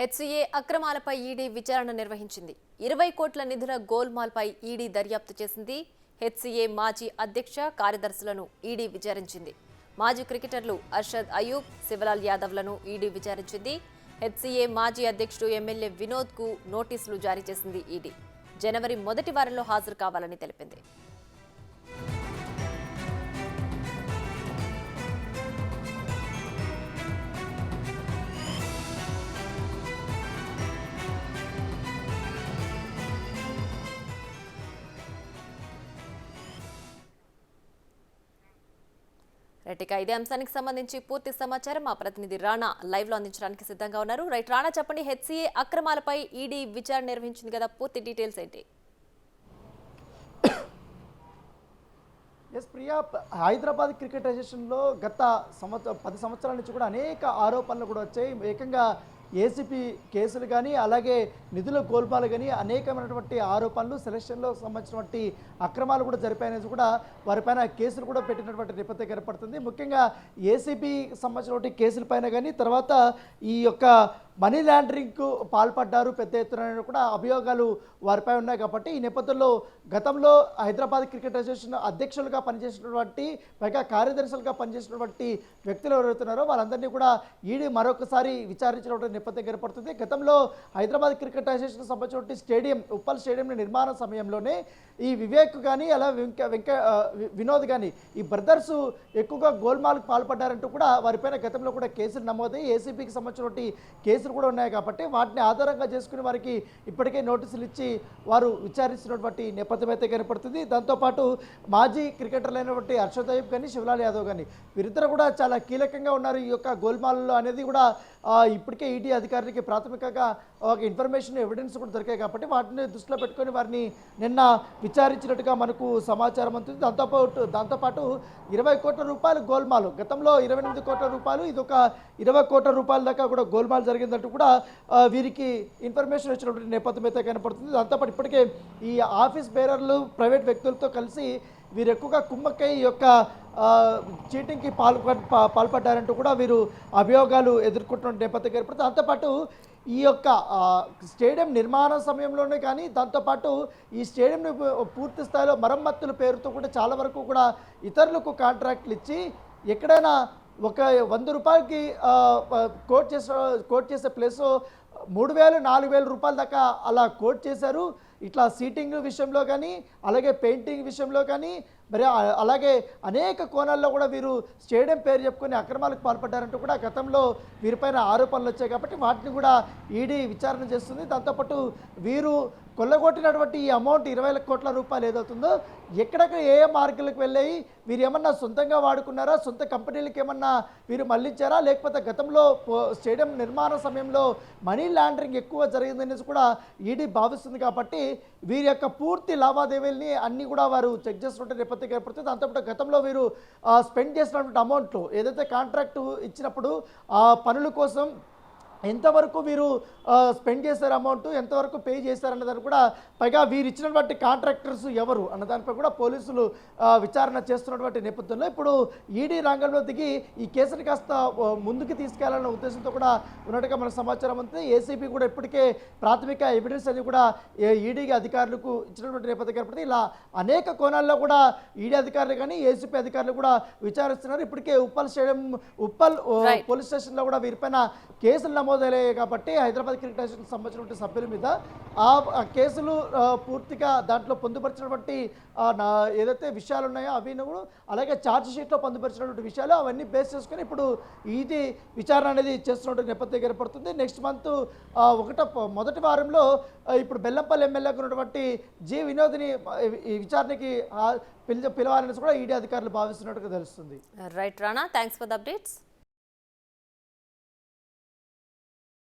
HCA అక్రమాలపై ED విచారణ నిర్వహించింది. 20 కోట్ల నిధుల గోల్మాల్పై ఈడీ దర్యాప్తు చేసింది. హెచ్సీఏ మాజీ అధ్యక్ష, కార్యదర్శులను ఈడీ విచారించింది. మాజీ క్రికెటర్లు అర్షద్ అయూబ్, శివలాల్ యాదవ్లను ఈడీ విచారించింది. హెచ్సీఏ మాజీ అధ్యక్షుడు ఎమ్మెల్యే వినోద్కు నోటీసులు జారీ చేసింది ఈడీ. జనవరి మొదటి వారంలో హాజరు కావాలని తెలిపింది. రైట్, ఇదే అంశానికి సంబంధించి పూర్తి సమాచారం మా ప్రతినిధి రాణా లైవ్ లో అందించడానికి సిద్ధంగా ఉన్నారు. రైట్ రాణా, చెప్పండి, హెచ్సీఏ అక్రమాలపై ఈడీ విచారణ నిర్వహించింది కదా, పూర్తి డీటెయిల్స్ ఏంటి? ఎస్ ప్రియా, హైదరాబాద్ క్రికెట్ అసోసియేషన్లో గత 10 సంవత్సరాల నుంచి కూడా అనేక ఆరోపణలు కూడా వచ్చాయి. ఏకంగా ఏసీపీ కేసులు కానీ, అలాగే నిధుల గోల్మాలు కానీ, అనేకమైనటువంటి ఆరోపణలు, సెలక్షన్లో సంబంధించినటువంటి అక్రమాలు కూడా జరిపాయనేది కూడా వారిపైన కేసులు కూడా పెట్టినటువంటి నేపథ్యం ఏర్పడుతుంది. ముఖ్యంగా ఏసీపీ సంబంధించినటువంటి కేసులపైన కానీ, తర్వాత ఈ యొక్క మనీ లాండరింగ్కు పాల్పడ్డారు పెద్ద ఎత్తున కూడా అభియోగాలు వారిపై ఉన్నాయి. కాబట్టి ఈ నేపథ్యంలో గతంలో హైదరాబాద్ క్రికెట్ అసోసియేషన్ అధ్యక్షులుగా పనిచేసినటువంటి, పైగా కార్యదర్శులుగా పనిచేసినటువంటి వ్యక్తులు ఎవరైతున్నారో వాళ్ళందరినీ కూడా ఈడీ మరొకసారి విచారించినటువంటి నేపథ్యం ఏర్పడుతుంది. గతంలో హైదరాబాద్ క్రికెట్ అసోసియేషన్ సంబంధించినటువంటి స్టేడియం, ఉప్పల్ స్టేడియం నిర్మాణ సమయంలోనే ఈ వివేక్ కానీ, అలా వినోద్ కానీ, ఈ బ్రదర్స్ ఎక్కువగా గోల్మాల్కి పాల్పడ్డారంటూ కూడా వారిపైన గతంలో కూడా కేసులు నమోదై ఏసీపీకి సంబంధించినటువంటి కేసులు కూడా ఉన్నాయి. కాబట్టి వాటిని ఆధారంగా చేసుకుని వారికి ఇప్పటికే నోటీసులు ఇచ్చి వారు విచారిస్తున్నటువంటి నేపథ్యం అయితే కనపడుతుంది. దాంతోపాటు మాజీ క్రికెటర్లు అయినటువంటి హర్షద్ అయూబ్ కానీ, శివలాల్ యాదవ్ కానీ, వీరిద్దరు కూడా చాలా కీలకంగా ఉన్నారు ఈ యొక్క గోల్మాల్లో అనేది కూడా ఇప్పటికే ఈడీ అధికారికి ప్రాథమికంగా ఒక ఇన్ఫర్మేషన్, ఎవిడెన్స్ కూడా దొరికాయి. కాబట్టి వాటిని దృష్టిలో పెట్టుకొని వారిని నిన్న విచారించినట్టుగా మనకు సమాచారం అందుతుంది. దాంతోపాటు 20 కోట్ల రూపాయలు గోల్మాలు, గతంలో 28 కోట్ల రూపాయలు, ఇది ఒక 20 కోట్ల రూపాయల దాకా కూడా గోల్మాల్ జరిగిందంటూ కూడా వీరికి ఇన్ఫర్మేషన్ వచ్చినటువంటి నేపథ్యం అయితే కనపడుతుంది. దాంతోపాటు ఇప్పటికే ఈ ఆఫీస్ బేరర్లు, ప్రైవేట్ వ్యక్తులతో కలిసి వీరు ఎక్కువగా కుమ్మక్కై ఈ యొక్క చీటింగ్కి పాల్పడ్డారంటూ కూడా వీరు అభియోగాలు ఎదుర్కొంటున్న నేపథ్యం ఏర్పడుతుంది. దాంతోపాటు ఈ యొక్క స్టేడియం నిర్మాణ సమయంలోనే కానీ, దాంతోపాటు ఈ స్టేడియంని పూర్తి స్థాయిలో మరమ్మతుల పేరుతో కూడా చాలా వరకు కూడా ఇతరులకు కాంట్రాక్ట్లు ఇచ్చి ఎక్కడైనా ఒక 100 రూపాయలకి కోట్ చేసే ప్లేస్ 3000, 4000 రూపాయల దాకా అలా కోట్ చేశారు. ఇట్లా సీటింగ్ విషయంలో కానీ, అలాగే పెయింటింగ్ విషయంలో కానీ, మరి అలాగే అనేక కోణాల్లో కూడా వీరు స్టేడియం పేరు చెప్పుకొని అక్రమాలకు పాల్పడ్డారంటూ కూడా గతంలో వీరిపైన ఆరోపణలు వచ్చాయి. కాబట్టి వాటిని కూడా ఈడీ విచారణ చేస్తుంది. దాంతోపాటు వీరు కొల్లగొట్టినటువంటి ఈ అమౌంట్ 20 కోట్ల రూపాయలు ఏదవుతుందో ఎక్కడెక్కడ ఏ మార్గాలకు వెళ్ళాయి, వీరు ఏమన్నా సొంతంగా వాడుకున్నారా, సొంత కంపెనీలకు ఏమన్నా వీరు మళ్ళించారా, లేకపోతే గతంలో స్టేడియం నిర్మాణ సమయంలో మనీ లాండరింగ్ ఎక్కువ జరిగిందనేసి కూడా ఈడీ భావిస్తుంది. కాబట్టి వీరి యొక్క పూర్తి లావాదేవీలని అన్నీ కూడా వారు చెక్ చేస్తున్నట్టు నేపథ్యం ఏర్పడుతుంది. దాంతోపాటు గతంలో వీరు స్పెండ్ చేసినటువంటి అమౌంట్లు, ఏదైతే కాంట్రాక్టు ఇచ్చినప్పుడు ఆ పనుల కోసం ఎంతవరకు వీరు స్పెండ్ చేశారు, అమౌంట్ ఎంతవరకు పే చేశారన్నదాన్ని కూడా, పైగా వీరు ఇచ్చినటువంటి కాంట్రాక్టర్స్ ఎవరు అన్నదానిపై కూడా పోలీసులు విచారణ చేస్తున్నటువంటి నేపథ్యంలో ఇప్పుడు ఈడీ రంగంలో దిగి ఈ కేసుని కాస్త ముందుకు తీసుకెళ్లాలన్న ఉద్దేశంతో కూడా ఉన్నట్టుగా మన సమాచారం ఉంది. ఏసీపీ కూడా ఇప్పటికే ప్రాథమిక ఎవిడెన్స్ అని కూడా ఈడీకి అధికారులకు ఇచ్చినటువంటి నేపథ్యం ఏర్పడింది. ఇలా అనేక కోణాల్లో కూడా ఈడీ అధికారులు కానీ, ఏసీపీ అధికారులు కూడా విచారిస్తున్నారు. ఇప్పటికే ఉప్పల్ పోలీస్ స్టేషన్లో కూడా వీరిపైన కేసులు నమోదయ్యాయి. కాబట్టి హైదరాబాద్ క్రికెట్ అసోసియేషన్కి సంబంధించినటువంటి సభ్యుల మీద ఆ కేసులు పూర్తిగా దాంట్లో పొందుపరిచినటువంటి ఏదైతే విషయాలు ఉన్నాయో అవి, అలాగే ఛార్జ్ షీట్లో పొందుపరిచినటువంటి విషయాలు అవన్నీ బేస్ చేసుకొని ఇప్పుడు ఇది విచారణ అనేది చేస్తున్నటువంటి నేపథ్యం ఏర్పడుతుంది. నెక్స్ట్ మంత్ మొదటి వారంలో ఇప్పుడు బెల్లంపల్లి ఎమ్మెల్యేగా ఉన్నటువంటి జి వినోద్ని ఈ విచారణకి పిలవాలని కూడా ఈడీ అధికారులు భావిస్తున్నట్టుగా తెలుస్తుంది. Right Rana, thanks for the updates.